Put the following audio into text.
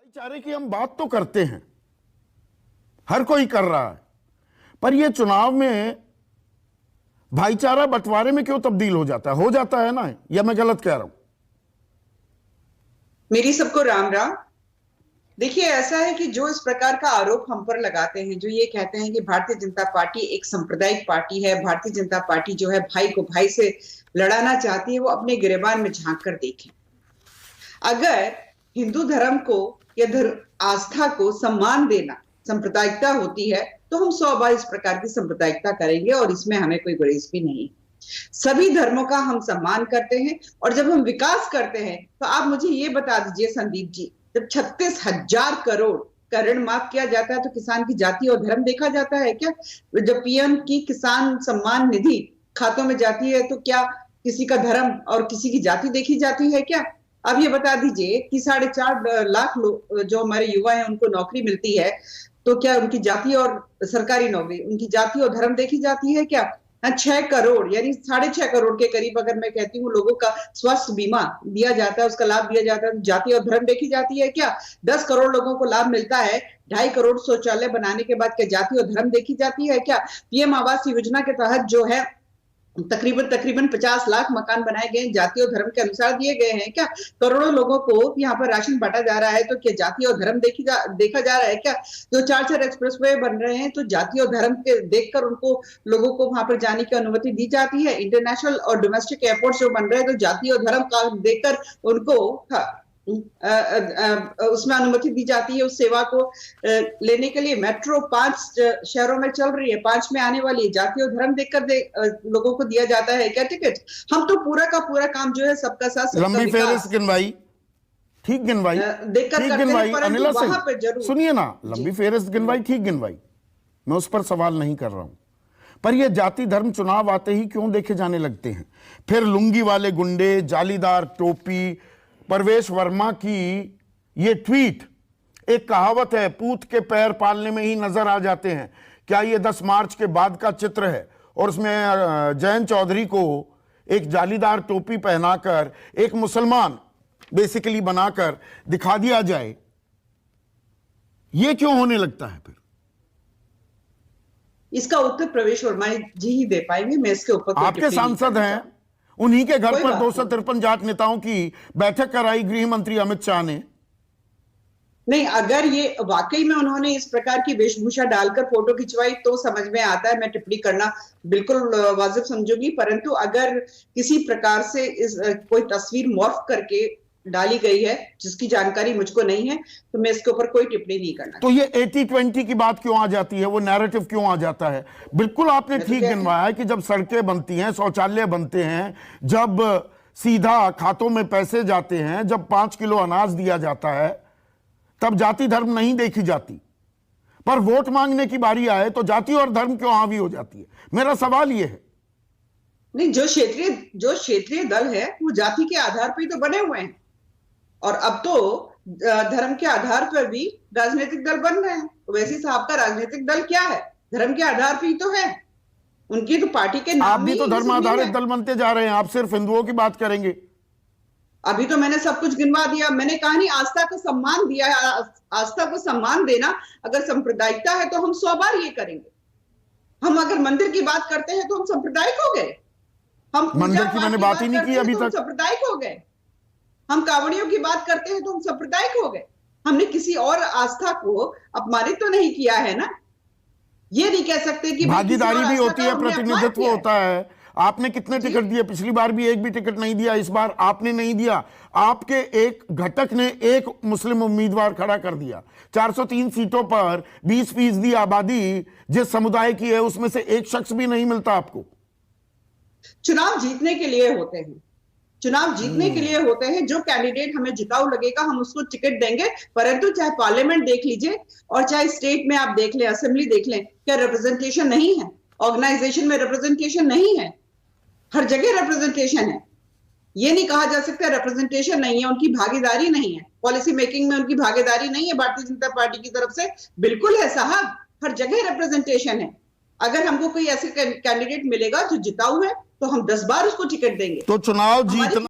भाईचारे की हम बात तो करते हैं, हर कोई कर रहा है, पर यह चुनाव में भाईचारा बंटवारे में क्यों तब्दील हो जाता है ना? या मैं गलत कह रहा हूं? मेरी सबको राम राम। देखिए, ऐसा है कि जो इस प्रकार का आरोप हम पर लगाते हैं, जो ये कहते हैं कि भारतीय जनता पार्टी एक सांप्रदायिक पार्टी है, भारतीय जनता पार्टी जो है भाई को भाई से लड़ाना चाहती है, वो अपने गिरेबान में झांक कर देखें। अगर हिंदू धर्म को या आस्था को सम्मान देना सांप्रदायिकता होती है, तो हम 100 बार इस प्रकार की सांप्रदायिकता करेंगे और इसमें हमें कोई गुरेज भी नहीं। सभी धर्मों का हम सम्मान करते हैं और जब हम विकास करते हैं, तो आप मुझे ये बता दीजिए संदीप जी, जब 36,000 करोड़ का ऋण माफ किया जाता है, तो किसान की जाति और धर्म देखा जाता है क्या? जब पीएम की किसान सम्मान निधि खातों में जाती है, तो क्या किसी का धर्म और किसी की जाति देखी जाती है क्या? अब ये बता दीजिए कि 4.5 लाख लोग जो हमारे युवा हैं उनको नौकरी मिलती है, तो क्या उनकी जाति और सरकारी नौकरी, उनकी जाति और धर्म देखी जाती है क्या? 6 करोड़ यानी 6.5 करोड़ के करीब अगर मैं कहती हूँ लोगों का स्वास्थ्य बीमा दिया जाता है, उसका लाभ दिया जाता है, जाति और धर्म देखी जाती है क्या? 10 करोड़ लोगों को लाभ मिलता है, 2.5 करोड़ शौचालय बनाने के बाद क्या जाति और धर्म देखी जाती है क्या? पीएम आवास योजना के तहत जो है तकरीबन 50 लाख मकान बनाए गए, जाति और धर्म के अनुसार दिए गए हैं क्या? करोड़ों लोगों को यहाँ पर राशन बांटा जा रहा है, तो क्या जाति और धर्म देखा जा रहा है क्या? जो 4 एक्सप्रेसवे बन रहे हैं, तो जाति और धर्म के देखकर उनको लोगों को वहां पर जाने की अनुमति दी जाती है। इंटरनेशनल और डोमेस्टिक एयरपोर्ट जो बन रहे हैं, तो जाति और धर्म का देखकर उनको उसमें अनुमति दी जाती है उस सेवा को लेने के लिए। मेट्रो 5 शहरों में चल रही है, 5 में आने वाली है, जाति और धर्म देखकर लोगों को दिया जाता है क्या टिकट? हम तो पूरा का पूरा काम जो है सबका साथ सबका लंबी फेहरिस्त गिनवाई, ठीक गिनवाई, ठीक गिनवाई। अनिला सिंह सुनिए ना, लंबी फेहरिस्त गिनवाई, ठीक गिनवाई, मैं उस पर सवाल नहीं कर रहा हूं, पर ये जाति धर्म चुनाव आते ही क्यों देखे जाने लगते हैं? फिर लुंगी वाले गुंडे, जालीदार टोपी, परवेश वर्मा की ये ट्वीट, एक कहावत है, पूत के पैर पालने में ही नजर आ जाते हैं। क्या ये 10 मार्च के बाद का चित्र है और उसमें जयंत चौधरी को एक जालीदार टोपी पहनाकर एक मुसलमान बेसिकली बनाकर दिखा दिया जाए? ये क्यों होने लगता है? फिर इसका उत्तर प्रवेश वर्मा जी ही दे पाएंगे। मैं इसके ऊपर आपके सांसद हैं, उन्हीं के घर पर 253 जाट नेताओं की बैठक कराई गृह मंत्री अमित शाह ने। नहीं, अगर ये वाकई में उन्होंने इस प्रकार की वेशभूषा डालकर फोटो खिंचवाई तो समझ में आता है, मैं टिप्पणी करना बिल्कुल वाजिब समझूंगी। परंतु अगर किसी प्रकार से कोई तस्वीर मॉर्फ करके डाली गई है जिसकी जानकारी मुझको नहीं है, तो मैं इसके ऊपर कोई टिप्पणी नहीं करना। तो ये 80-20 की बात क्यों आ जाती है? वो नैरेटिव क्यों आ जाता है? बिल्कुल आपने ठीक गिनवाया है कि जब सड़कें बनती हैं, शौचालय बनते हैं, जब सीधा खातों में पैसे जाते हैं, जब 5 किलो अनाज दिया जाता है, तब जाति धर्म नहीं देखी जाती। पर वोट मांगने की बारी आए तो जाति और धर्म क्यों हावी हो जाती है? मेरा सवाल यह है। नहीं, जो क्षेत्रीय दल है वो जाति के आधार पर ही तो बने हुए हैं, और अब तो धर्म के आधार पर भी राजनीतिक दल बन रहे हैं। वैसे साहब का राजनीतिक दल क्या है? धर्म के आधार पर ही तो है। उनकी तो पार्टी के नाम आप भी तो धर्म आधारित दल बनते जा रहे हैं, आप सिर्फ हिंदुओं की बात करेंगे। अभी तो मैंने सब कुछ गिनवा दिया। मैंने कहा नहीं, आस्था को सम्मान दिया है। आस्था को सम्मान देना अगर सांप्रदायिकता है तो हम 100 बार ये करेंगे। हम अगर मंदिर की बात करते हैं तो हम सांप्रदायिक हो गए। हम मंदिर की मैंने बात ही नहीं की अभी तक। सांप्रदायिक हो गए। हम कावड़ियों की बात करते हैं तो हम सांप्रदायिक हो गए। हमने किसी और आस्था को अपमानित तो नहीं किया है ना। ये नहीं कह सकते कि भागीदारी भी होती है, प्रतिनिधित्व होता है। आपने कितने टिकट दिए? पिछली बार भी एक भी टिकट नहीं दिया, इस बार आपने नहीं दिया। आपके एक घटक ने एक मुस्लिम उम्मीदवार खड़ा कर दिया। 403 सीटों पर 20% आबादी जिस समुदाय की है, उसमें से एक शख्स भी नहीं मिलता आपको। चुनाव जीतने के लिए होते हैं, चुनाव जीतने के लिए होते हैं। जो कैंडिडेट हमें जिताऊ लगेगा हम उसको टिकट देंगे। परंतु चाहे पार्लियामेंट देख लीजिए और चाहे स्टेट में आप देख लें, असेंबली देख लें, क्या रिप्रेजेंटेशन नहीं है? ऑर्गेनाइजेशन में रिप्रेजेंटेशन नहीं है? हर जगह रिप्रेजेंटेशन है। ये नहीं कहा जा सकता रिप्रेजेंटेशन नहीं है, उनकी भागीदारी नहीं है, पॉलिसी मेकिंग में उनकी भागीदारी नहीं है भारतीय जनता पार्टी की तरफ से। बिल्कुल है साहब, हर जगह रिप्रेजेंटेशन है। अगर हमको कोई ऐसे कैंडिडेट मिलेगा जो जिताऊ है तो हम 10 बार उसको टिकट देंगे। तो चुनाव जीतना